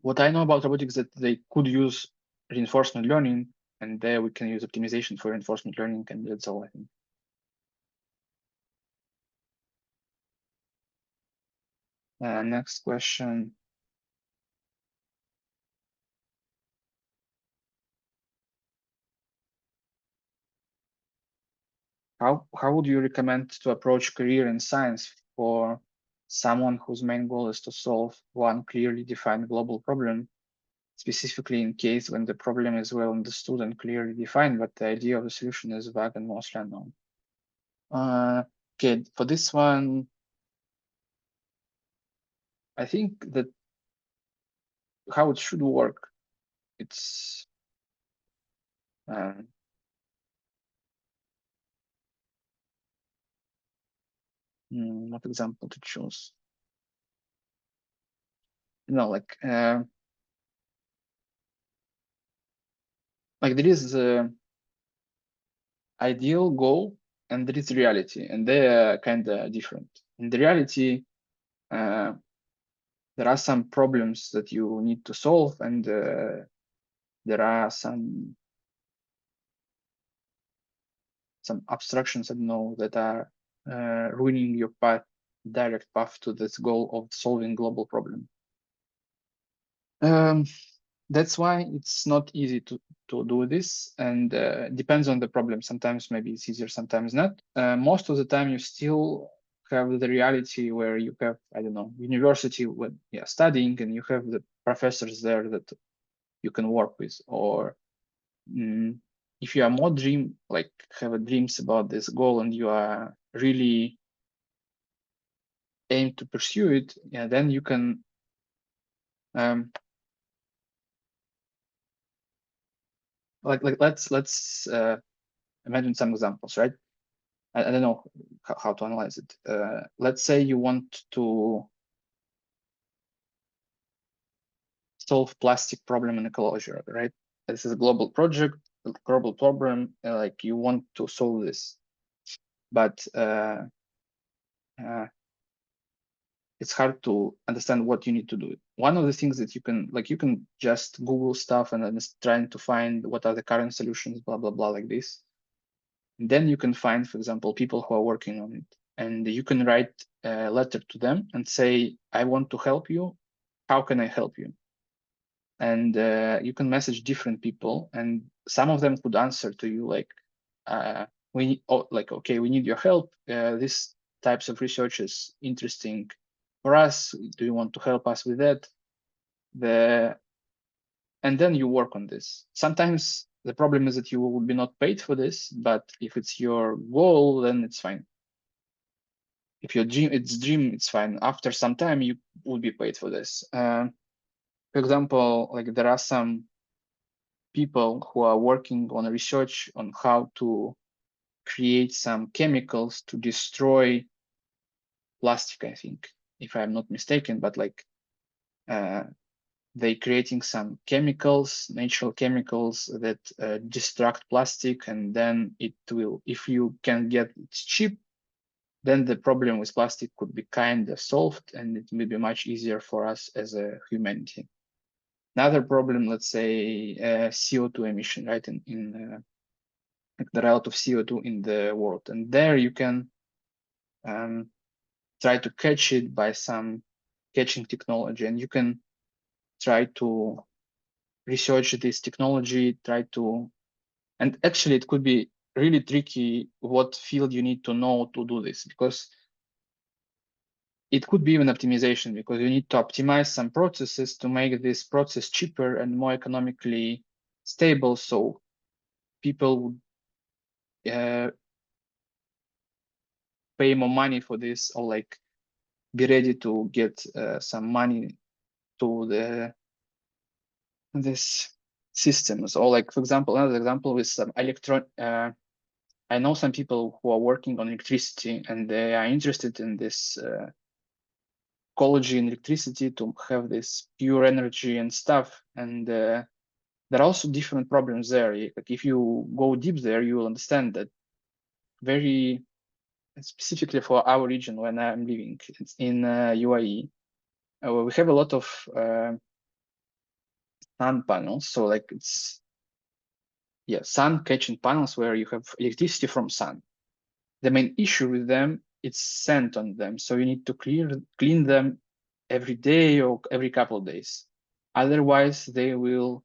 What I know about robotics is that they could use reinforcement learning, and there we can use optimization for reinforcement learning, and that's all I think. Next question. How would you recommend to approach career in science for someone whose main goal is to solve one clearly defined global problem, specifically in case when the problem is well understood and clearly defined, but the idea of the solution is vague and mostly unknown? Okay, for this one, I think that how it should work, it's what example to choose? Like there is ideal goal and there is reality, and they are kind of different. In the reality, there are some problems that you need to solve, and there are some abstractions, I don't know, that are ruining your direct path to this goal of solving global problem. That's why it's not easy to do this, and depends on the problem. Sometimes maybe it's easier, sometimes not. Most of the time, you still have the reality where you have, I don't know, university when studying, and you have the professors there that you can work with, or if you are more have dreams about this goal and you are really aim to pursue it, then you can let's imagine some examples, right? I don't know how to analyze it. Let's say you want to solve plastic problem in ecology, right? This is a global project, a global problem, like you want to solve this, but it's hard to understand what you need to do. One of the things that you can just Google stuff and then trying to find what are the current solutions, blah, blah, blah, like this. And then you can find, for example, people who are working on it. And you can write a letter to them and say, I want to help you. How can I help you? And you can message different people, and some of them could answer to you like, okay, we need your help. This types of research is interesting for us. Do you want to help us with that? And then you work on this. Sometimes the problem is that you will be not paid for this, but if it's your goal, then it's fine. If your dream, it's fine. After some time, you will be paid for this. For example, like there are some people who are working on research on how to create some chemicals to destroy plastic, I think, if I'm not mistaken, but like they creating some chemicals, natural chemicals that destruct plastic, and then it will, if you can get it cheap, then the problem with plastic could be kind of solved, and it will be much easier for us as a humanity. Another problem, let's say CO2 emission, right? There are a lot of CO2 in the world, and there you can try to catch it by some catching technology, and you can try to research this technology, and actually it could be really tricky what field you need to know to do this, because it could be even optimization, because you need to optimize some processes to make this process cheaper and more economically stable, so people would pay more money for this, or like be ready to get some money to this systems. Or like, for example, another example with some I know some people who are working on electricity, and they are interested in this ecology in electricity to have this pure energy and stuff. And there are also different problems there. Like if you go deep there, you will understand that very specifically for our region when I'm living in UAE, we have a lot of sun panels. So like it's sun catching panels where you have electricity from sun. The main issue with them, it's sand on them. So you need to clean them every day or every couple of days. Otherwise, they will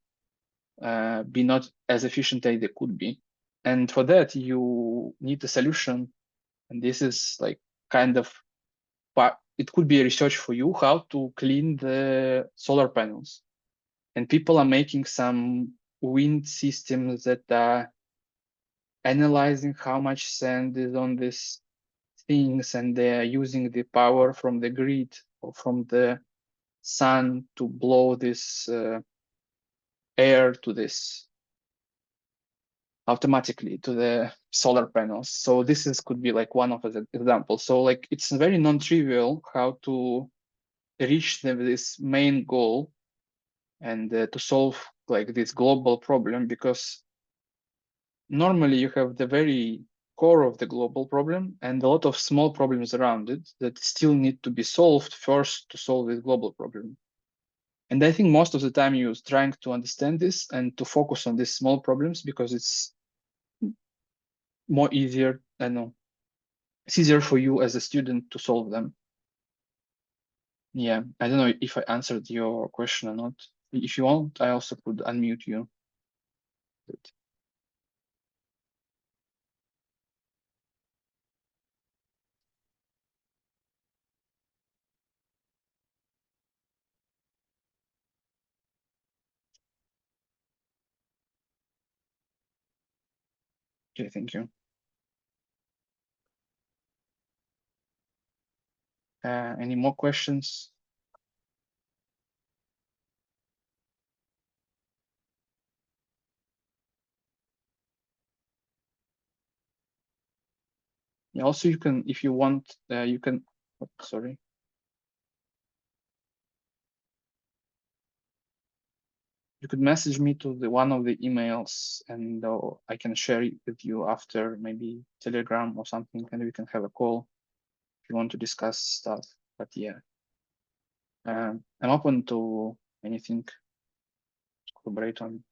be not as efficient as they could be. And for that, you need a solution. And this is like kind of, it could be a research for you how to clean the solar panels. And people are making some wind systems that are analyzing how much sand is on these things, and they are using the power from the grid or from the sun to blow this air to this automatically to the solar panels. So this could be like one of the examples. So like it's very non-trivial how to reach this main goal and to solve like this global problem, because normally you have the very core of the global problem and a lot of small problems around it that still need to be solved first to solve this global problem. And I think most of the time you're trying to understand this and to focus on these small problems because it's more easier, I know, it's easier for you as a student to solve them. Yeah, I don't know if I answered your question or not. If you want, I also could unmute you. Okay, thank you. Any more questions? Yeah, also, you can, if you want, you can, oh, sorry. You could message me to the one of the emails and I can share it with you after maybe Telegram or something, and we can have a call if you want to discuss stuff. But yeah, I'm open to anything to collaborate on.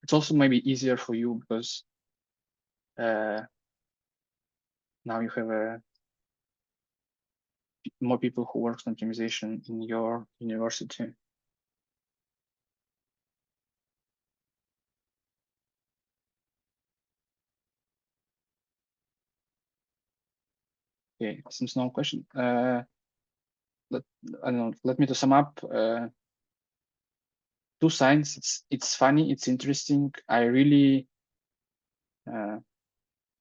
It's also maybe easier for you because now you have more people who work on optimization in your university. Okay, since no question, I don't know, let me to sum up. Two signs. It's funny. It's interesting. I really,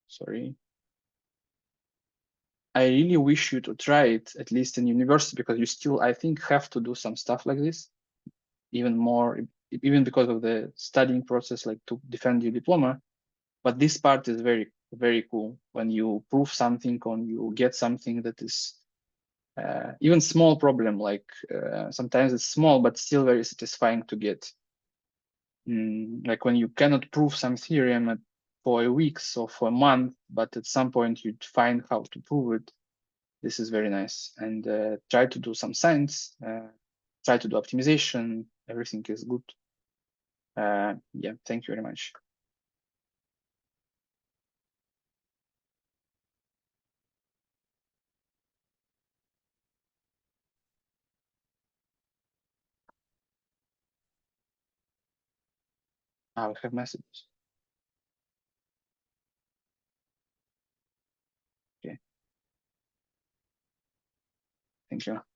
sorry. I really wish you to try it at least in university because you still, I think, have to do some stuff like this, even more, even because of the studying process, like to defend your diploma. But this part is very, very cool when you prove something or you get something that is even small problem. Like sometimes it's small, but still very satisfying to get. Like when you cannot prove some theorem for a week or for a month, but at some point you find how to prove it. This is very nice. And try to do some science, try to do optimization. Everything is good. Yeah, thank you very much. I will have messages. Okay. Thank you.